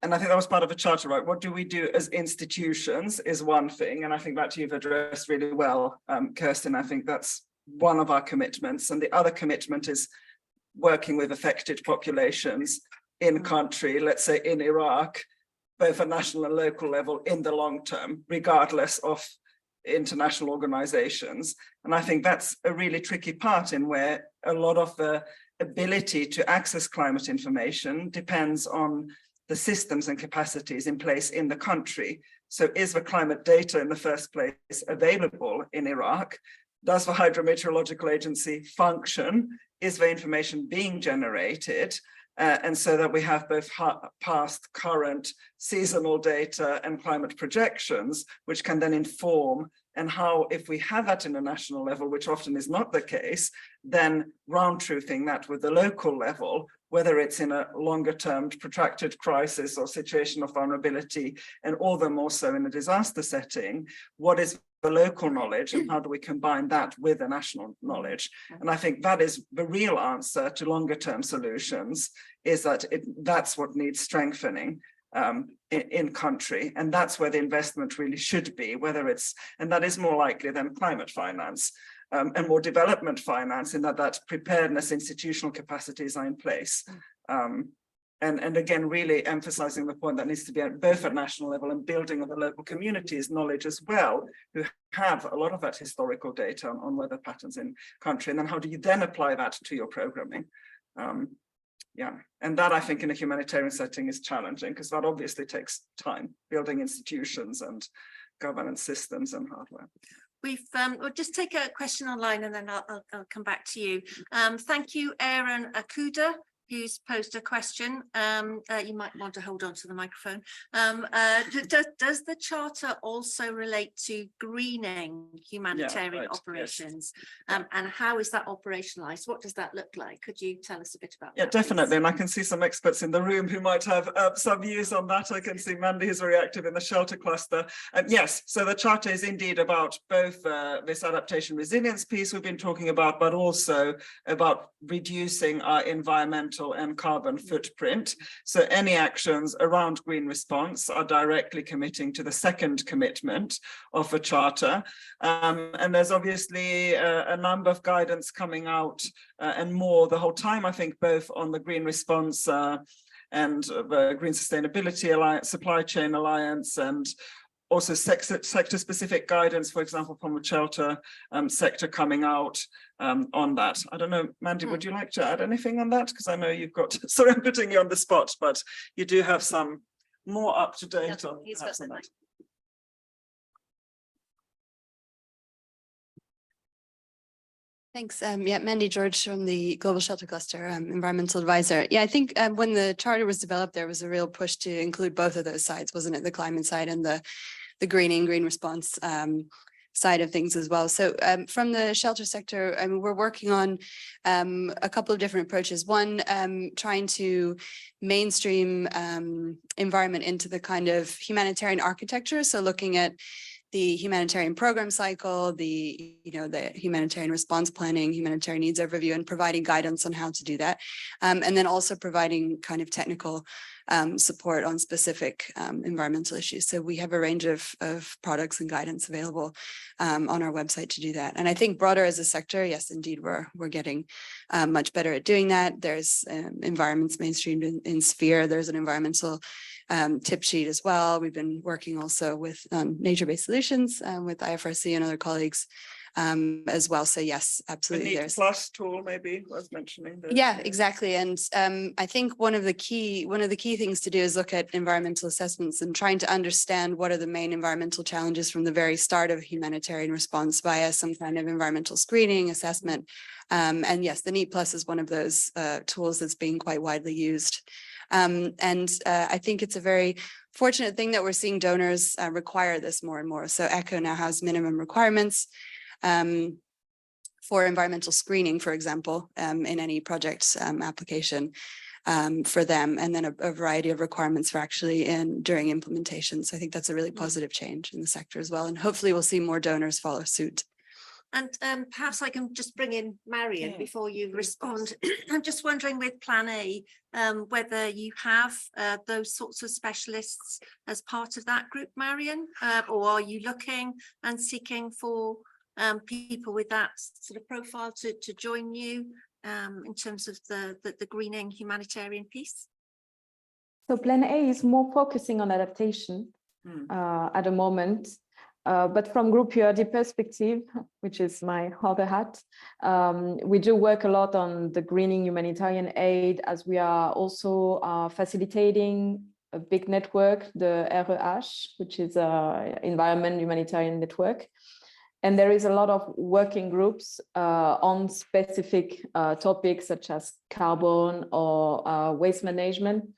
and I think that was part of the charter, right? What do we do as institutions is one thing, and I think that you've addressed really well, Kirsten. I think that's one of our commitments, and the other commitment is working with affected populations in country, let's say in Iraq, both at national and local level in the long term, regardless of international organizations. And I think that's a really tricky part in where a lot of the ability to access climate information depends on the systems and capacities in place in the country. So is the climate data in the first place available in Iraq? Does the Hydrometeorological Agency function? Is the information being generated? And so that we have both past, current, seasonal data and climate projections, which can then inform, and how, if we have that in a national level, which often is not the case, then round truthing that with the local level, whether it's in a longer term protracted crisis or situation of vulnerability, and all the more so in a disaster setting, what is the local knowledge and how do we combine that with the national knowledge? And I think that is the real answer to longer term solutions, is that that's what needs strengthening in country. And that's where the investment really should be, whether it's, and that is more likely than climate finance and more development finance, in that preparedness institutional capacities are in place. And again, really emphasizing the point that needs to be at both at national level and building on the local communities' knowledge as well, who have a lot of that historical data on weather patterns in country. And then how do you then apply that to your programming? Yeah, and that I think in a humanitarian setting is challenging, because that obviously takes time, building institutions and governance systems and hardware. We'll just take a question online and then I'll come back to you. Thank you, Aaron Akuda, who's posed a question. You might want to hold on to the microphone. Does the charter also relate to greening humanitarian operations? Yes. And how is that operationalized? What does that look like? Could you tell us a bit about that? Yeah, definitely. Please? And I can see some experts in the room who might have some views on that. I can see Mandy is very active in the shelter cluster. Yes, so the charter is indeed about both this adaptation resilience piece we've been talking about, but also about reducing our environmental and carbon footprint. So any actions around green response are directly committing to the second commitment of the charter. And there's obviously a number of guidance coming out and more the whole time, I think, both on the green response and the Green Sustainability Alliance, Supply Chain Alliance, and also sector-specific guidance, for example, from the shelter sector coming out on that. I don't know, Mandy, would you like to add anything on that? Because I know you've got, sorry, I'm putting you on the spot, but you do have some more up-to-date on that. Thanks. Yeah, Mandy George from the Global Shelter Cluster, environmental advisor. Yeah, I think when the charter was developed, there was a real push to include both of those sides, wasn't it? The climate side and the green response side of things as well. So from the shelter sector, I mean, we're working on a couple of different approaches. One, trying to mainstream environment into the kind of humanitarian architecture. So looking at the humanitarian program cycle, the humanitarian response planning, humanitarian needs overview, and providing guidance on how to do that. And then also providing kind of technical support on specific environmental issues. So we have a range of products and guidance available on our website to do that. And I think broader as a sector, yes, indeed, we're getting much better at doing that. There's environments mainstreamed in Sphere. There's an environmental tip sheet as well. We've been working also with nature-based solutions with IFRC and other colleagues as well. So yes, absolutely. The Plus tool maybe was mentioning. Yeah, exactly. And I think one of the key things to do is look at environmental assessments and trying to understand what are the main environmental challenges from the very start of humanitarian response via some kind of environmental screening assessment. And yes, the NEAT Plus is one of those tools that's being quite widely used. I think it's a very fortunate thing that we're seeing donors require this more and more. So ECHO now has minimum requirements for environmental screening, for example, in any project application for them, and then a variety of requirements for actually during implementation. So I think that's a really positive change in the sector as well. And hopefully we'll see more donors follow suit. And perhaps I can just bring in Marion before you respond. I'm just wondering with Plan A, whether you have those sorts of specialists as part of that group, Marion, or are you looking and seeking for people with that sort of profile to join you in terms of the greening humanitarian piece? So Plan A is more focusing on adaptation at the moment. But from Groupe URD perspective, which is my other hat, we do work a lot on the greening humanitarian aid, as we are also facilitating a big network, the REH, which is an environment humanitarian network. And there is a lot of working groups on specific topics such as carbon or waste management.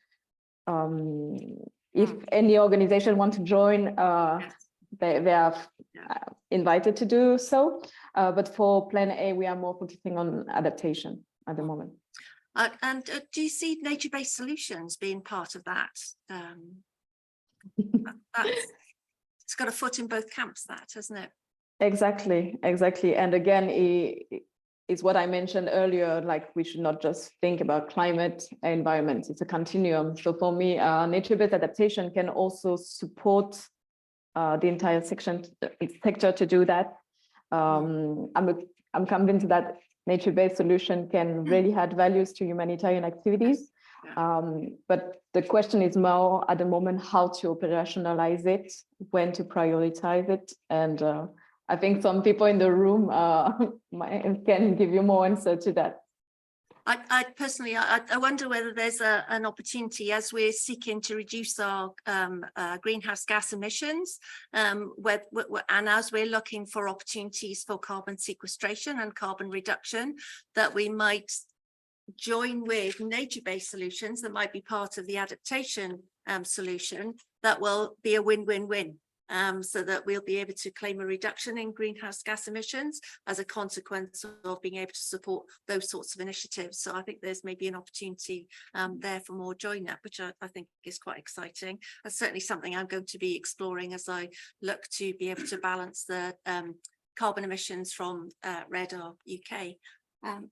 If any organization want to join, they are invited to do so. But for Plan A, we are more focusing on adaptation at the moment. And do you see nature-based solutions being part of that? It's got a foot in both camps, that, hasn't it? Exactly. And again, it's what I mentioned earlier, like we should not just think about climate and environment. It's a continuum. So for me, nature-based adaptation can also support the entire sector to do that. I'm convinced that nature-based solution can really add values to humanitarian activities. But the question is more at the moment how to operationalize it, when to prioritize it, and I think some people in the room can give you more answer to that. I personally, I wonder whether there's an opportunity as we're seeking to reduce our greenhouse gas emissions, and as we're looking for opportunities for carbon sequestration and carbon reduction, that we might join with nature-based solutions that might be part of the adaptation solution that will be a win-win-win. So that we'll be able to claim a reduction in greenhouse gas emissions as a consequence of being able to support those sorts of initiatives. So I think there's maybe an opportunity there for more join up, which I think is quite exciting. That's certainly something I'm going to be exploring as I look to be able to balance the carbon emissions from RedR UK.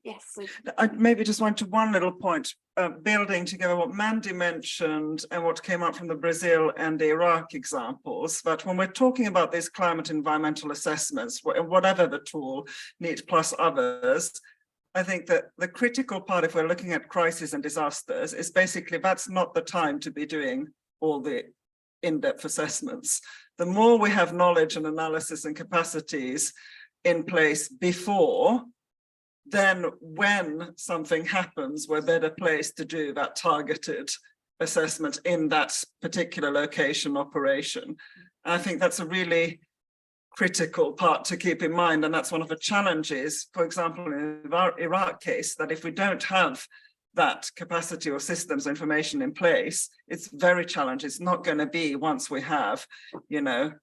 Yes. So I maybe just want to one little point, building together what Mandy mentioned and what came up from the Brazil and the Iraq examples. But when we're talking about these climate environmental assessments, whatever the tool, NEAT plus others, I think that the critical part, if we're looking at crises and disasters, is basically that's not the time to be doing all the in-depth assessments. The more we have knowledge and analysis and capacities in place before, then when something happens, we're better placed to do that targeted assessment in that particular location operation. I think that's a really critical part to keep in mind. And that's one of the challenges, for example, in the Iraq case, that if we don't have that capacity or systems or information in place, it's very challenging. It's not going to be once we have, you know,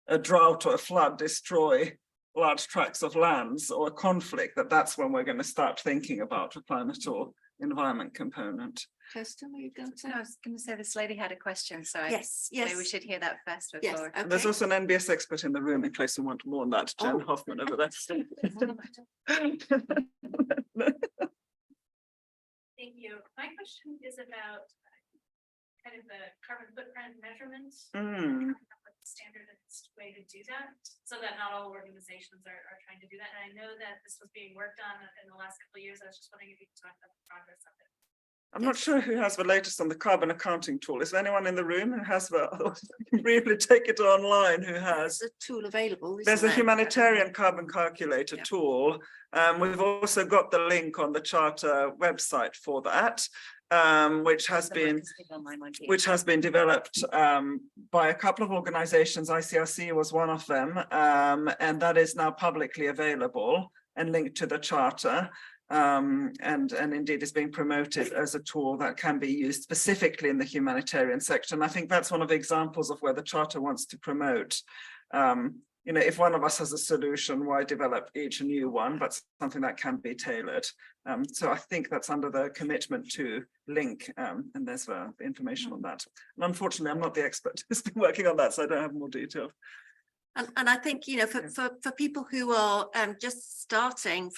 a drought or a flood destroy large tracts of lands or a conflict, that's when we're going to start thinking about a climate or environment component. Kirsten, were you going to? I was going to say this lady had a question, so Yes. maybe we should hear that first before. Yes. Okay. And there's also an NBS expert in the room in case you want more on that, Jen Hoffman over there. Thank you. My question is about kind of the carbon footprint measurement. Standardized way to do that, so that not all organizations are trying to do that. And I know that this was being worked on in the last couple of years. I was just wondering if you could talk about the progress of it. I'm not sure who has the latest on the carbon accounting tool. Is there anyone in the room who has the, briefly take it online, who has? There's a tool available. There's a humanitarian carbon calculator tool. We've also got the link on the Charter website for that, which has been developed by a couple of organizations. ICRC was one of them, and that is now publicly available and linked to the Charter. And indeed is being promoted as a tool that can be used specifically in the humanitarian sector. And I think that's one of the examples of where the Charter wants to promote. You know, if one of us has a solution, why develop each a new one, but something that can be tailored. So I think that's under the commitment to link, and there's the information on that. And unfortunately, I'm not the expert who's been working on that, so I don't have more detail. And I think, you know, for people who are just starting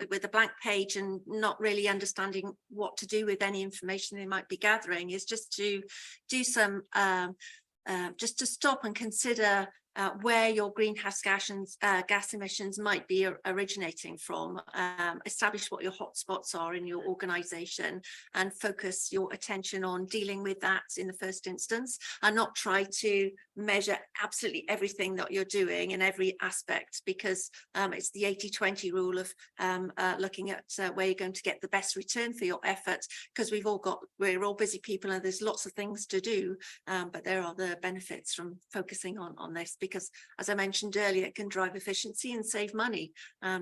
with a blank page and not really understanding what to do with any information they might be gathering, is just to do some, just to stop and consider where your greenhouse gas emissions might be originating from, establish what your hotspots are in your organization and focus your attention on dealing with that in the first instance, and not try to measure absolutely everything that you're doing in every aspect, because it's the 80-20 rule of looking at where you're going to get the best return for your effort, because we're all busy people and there's lots of things to do, but there are the benefits from focusing on this, because as I mentioned earlier, it can drive efficiency and save money.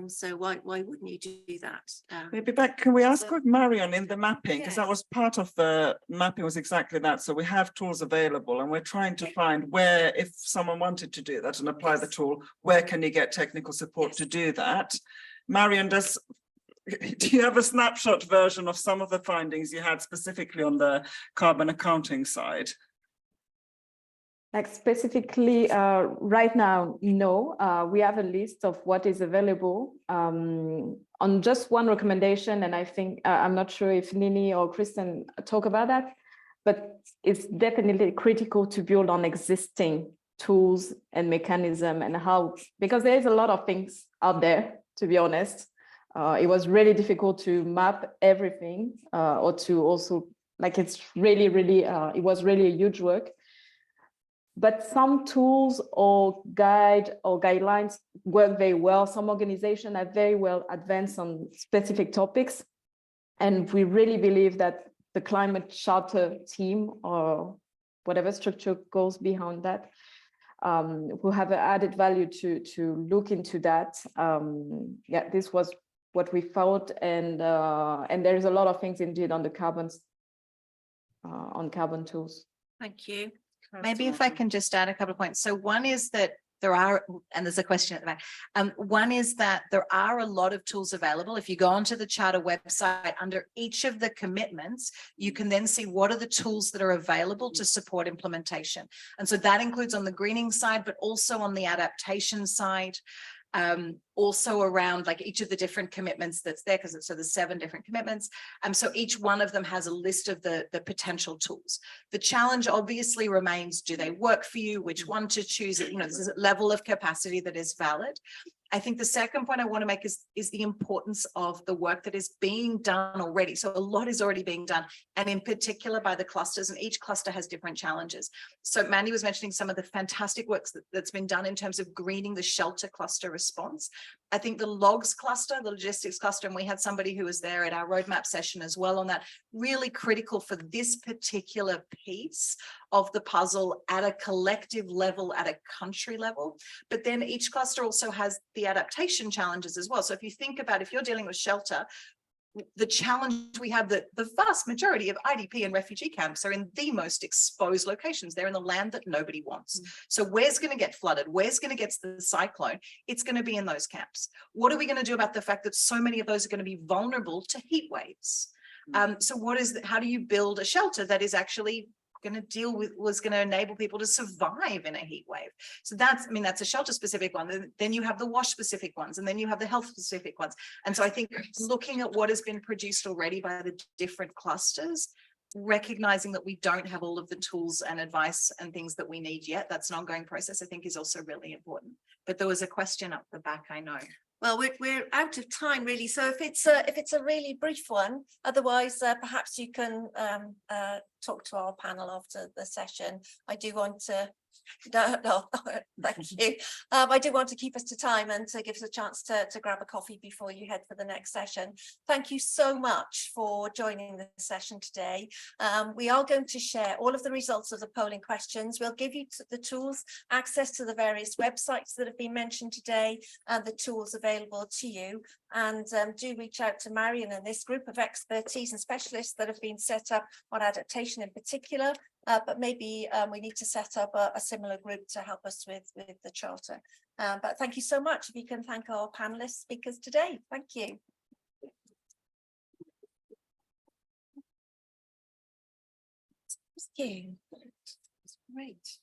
So why wouldn't you do that? Maybe can we ask with Marion in the mapping, because that was part of the mapping, was exactly that. So we have tools available and we're trying to find where, if someone wanted to do that and apply the tool, where can you get technical support to do that? Marion, do you have a snapshot version of some of the findings you had specifically on the carbon accounting side? Like specifically right now, no. We have a list of what is available on just one recommendation, and I think I'm not sure if Ninni or Crescent talk about that, but it's definitely critical to build on existing tools and mechanism, and how, because there is a lot of things out there, to be honest. It was really difficult to map everything, or to also, like, it's really, it was really a huge work. But some tools or guidelines work very well. Some organizations are very well advanced on specific topics. And we really believe that the climate charter team, or whatever structure goes behind that, will have an added value to look into that. Yeah, this was what we thought. And there's a lot of things indeed on the carbon tools. Thank you. Maybe if I can just add a couple of points. So one is that there are, and there's a question at the back. One is that there are a lot of tools available. If you go onto the Charter website, under each of the commitments, you can then see what are the tools that are available to support implementation. And so that includes on the greening side, but also on the adaptation side. Also around like each of the different commitments that's there, because so there's 7 different commitments. So each one of them has a list of the potential tools. The challenge obviously remains, do they work for you? Which one to choose? You know, there's a level of capacity that is valid. I think the second point I want to make is the importance of the work that is being done already. So a lot is already being done, and in particular by the clusters, and each cluster has different challenges. So Mandy was mentioning some of the fantastic work that's been done in terms of greening the shelter cluster response. I think the logs cluster, the logistics cluster, and we had somebody who was there at our roadmap session as well on that, really critical for this particular piece of the puzzle at a collective level, at a country level. But then each cluster also has the adaptation challenges as well. So if you think about, if you're dealing with shelter, the challenge we have, that the vast majority of IDP and refugee camps are in the most exposed locations. They're in the land that nobody wants. So where's going to get flooded? Where's going to get the cyclone? It's going to be in those camps. What are we going to do about the fact that so many of those are going to be vulnerable to heat waves? So how do you build a shelter that is actually going to deal with, was going to enable people to survive in a heat wave? So that's, I mean, that's a shelter specific one. Then you have the wash specific ones, and then you have the health specific ones. And so I think looking at what has been produced already by the different clusters recognizing that we don't have all of the tools and advice and things that we need yet. That's an ongoing process, I think, is also really important. But there was a question up the back, I know. Well, we're out of time really, so if it's a really brief one, otherwise perhaps you can talk to our panel after the session. I do want to no, thank you. I do want to keep us to time and to give us a chance to grab a coffee before you head for the next session. Thank you so much for joining the session today. We are going to share all of the results of the polling questions. We'll give you the tools, access to the various websites that have been mentioned today, and the tools available to you. And do reach out to Marion and this group of expertise and specialists that have been set up on adaptation in particular. But maybe we need to set up a similar group to help us with the charter. But thank you so much. If you can thank our panelists speakers today. Thank you. Thank you. Great.